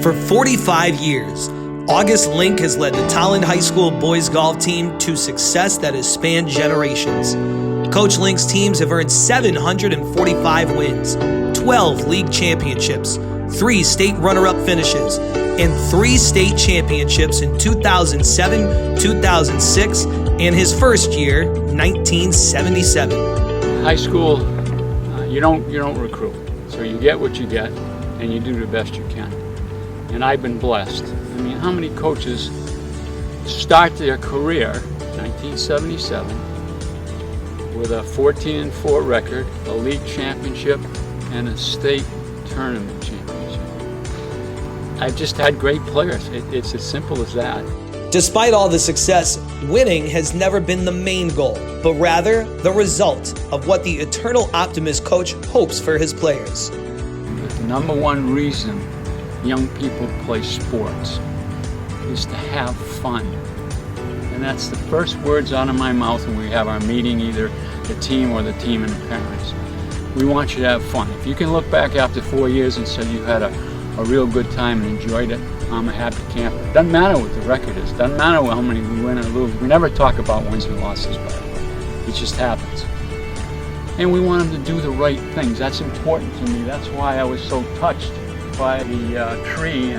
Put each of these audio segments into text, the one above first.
For 45 years, August Link has led the Tolland High School boys golf team to success that has spanned generations. Coach Link's teams have earned 745 wins, 12 league championships, 3 state runner-up finishes, and 3 state championships in 2007, 2006, and his first year, 1977. High school, you don't recruit, so you get what you get, and you do the best you can. And I've been blessed. I mean, how many coaches start their career, 1977, with a 14-4 record, a league championship, and a state tournament championship? I've just had great players. It's as simple as that. Despite all the success, winning has never been the main goal, but rather the result of what the eternal optimist coach hopes for his players. The number one reason young people play sports is to have fun. And that's the first words out of my mouth when we have our meeting, either the team or the team and the parents. We want you to have fun. If you can look back after 4 years and say you had a real good time and enjoyed it, I'm a happy camper. Doesn't matter what the record is. Doesn't matter how many we win or lose. We never talk about wins and losses, by the way. It just happens. And we want them to do the right things. That's important to me. That's why I was so touched by the tree,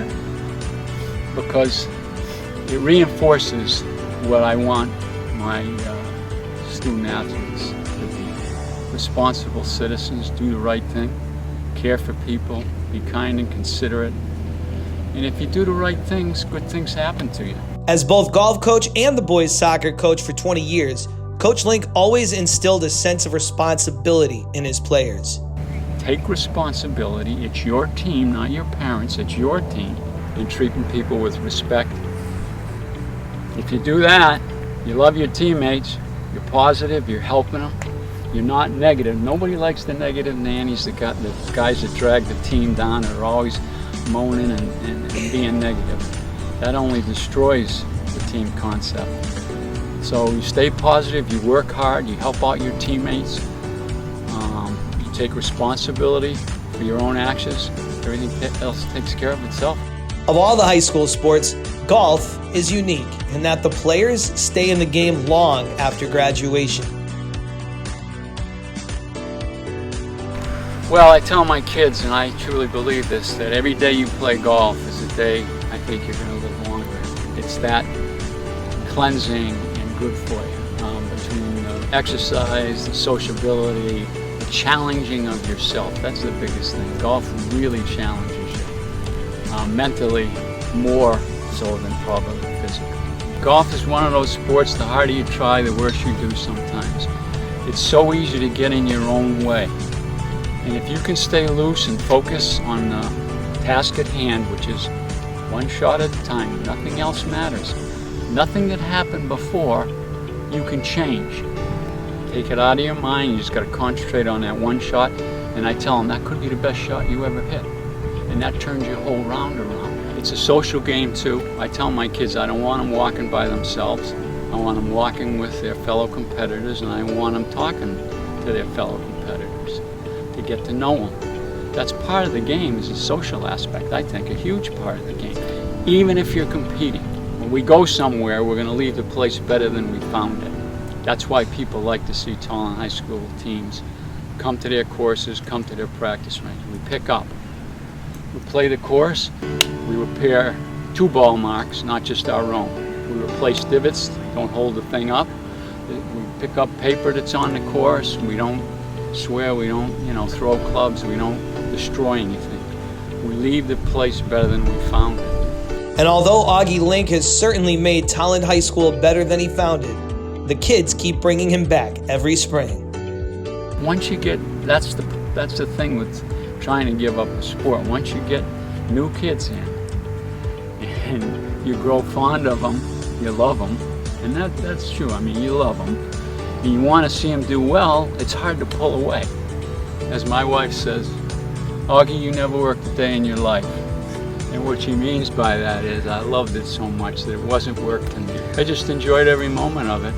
because it reinforces what I want my student athletes to be. Responsible citizens, do the right thing, care for people, be kind and considerate. And if you do the right things, good things happen to you. As both golf coach and the boys soccer coach for 20 years, Coach Link always instilled a sense of responsibility in his players. Take responsibility. It's your team, not your parents. It's your team. And treating people with respect. If you do that, you love your teammates, you're positive, you're helping them, you're not negative. Nobody likes the negative nannies, the guys that drag the team down and are always moaning and being negative. That only destroys the team concept. So you stay positive, you work hard, you help out your teammates, you take responsibility for your own actions. Everything else takes care of itself. Of all the high school sports, golf is unique in that the players stay in the game long after graduation. Well, I tell my kids, and I truly believe this, that every day you play golf is a day I think you're going to live longer. It's that cleansing and good for you. Between the exercise, the sociability, the challenging of yourself. That's the biggest thing. Golf really challenges you. Mentally, more so than probably physically. Golf is one of those sports, the harder you try, the worse you do sometimes. It's so easy to get in your own way. And if you can stay loose and focus on the task at hand, which is one shot at a time, nothing else matters. Nothing that happened before you can change. Take it out of your mind, you just got to concentrate on that one shot. And I tell them that could be the best shot you ever hit. And that turns your whole round around. It's a social game too. I tell my kids I don't want them walking by themselves. I want them walking with their fellow competitors, and I want them talking to their fellow competitors to get to know them. That's part of the game, is a social aspect, I think, a huge part of the game. Even if you're competing. When we go somewhere, we're going to leave the place better than we found it. That's why people like to see Tolland High School teams come to their courses, come to their practice range. We pick up. We play the course, we repair 2 ball marks, not just our own. We replace divots, don't hold the thing up. We pick up paper that's on the course. We don't swear, we don't throw clubs, we don't destroy anything. We leave the place better than we found it. And although Augie Link has certainly made Tolland High School better than he found it, the kids keep bringing him back every spring. Once you get, that's the thing with trying to give up a sport. Once you get new kids in and you grow fond of them, you love them, and that's true. I mean, you love them, and you want to see them do well, it's hard to pull away. As my wife says, Augie, you never worked a day in your life. And what she means by that is I loved it so much that it wasn't work to me. I just enjoyed every moment of it.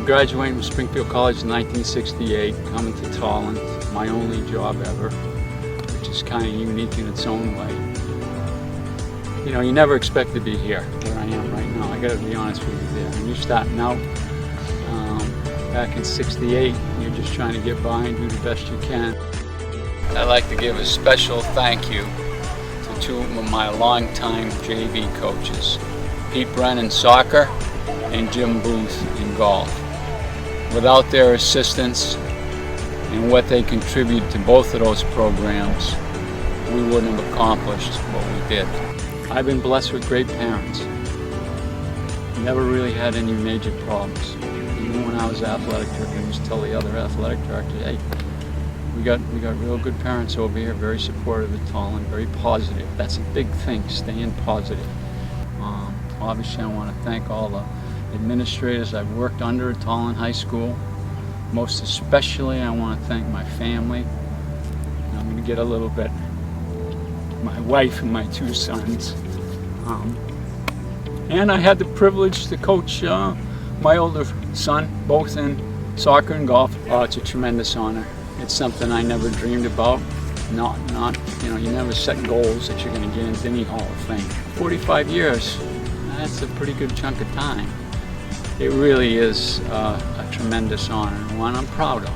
Graduating from Springfield College in 1968, coming to Tolland, my only job ever, which which is kind of unique in its own way. You know, you never expect to be here, where I am right now. I got to be honest with you there. When you're starting out back in '68, you're just trying to get by and do the best you can. I'd like to give a special thank you to two of my longtime JV coaches, Pete Brennan in soccer and Jim Booth in golf. Without their assistance and what they contribute to both of those programs, we wouldn't have accomplished what we did. I've been blessed with great parents. Never really had any major problems. Even when I was athletic director, I used to tell the other athletic director, hey, we got real good parents over here, very supportive of Tolland, very positive. That's a big thing, staying positive. Obviously, I want to thank all the administrators I've worked under at Tolland High School. Most especially, I want to thank my family. And I'm going to get a little bit, my wife and my two sons. And I had the privilege to coach my older son, both in soccer and golf. Oh, it's a tremendous honor. It's something I never dreamed about. You know, you never set goals that you're going to get into any Hall of Fame. 45 years, that's a pretty good chunk of time. It really is a tremendous honor, and one I'm proud of.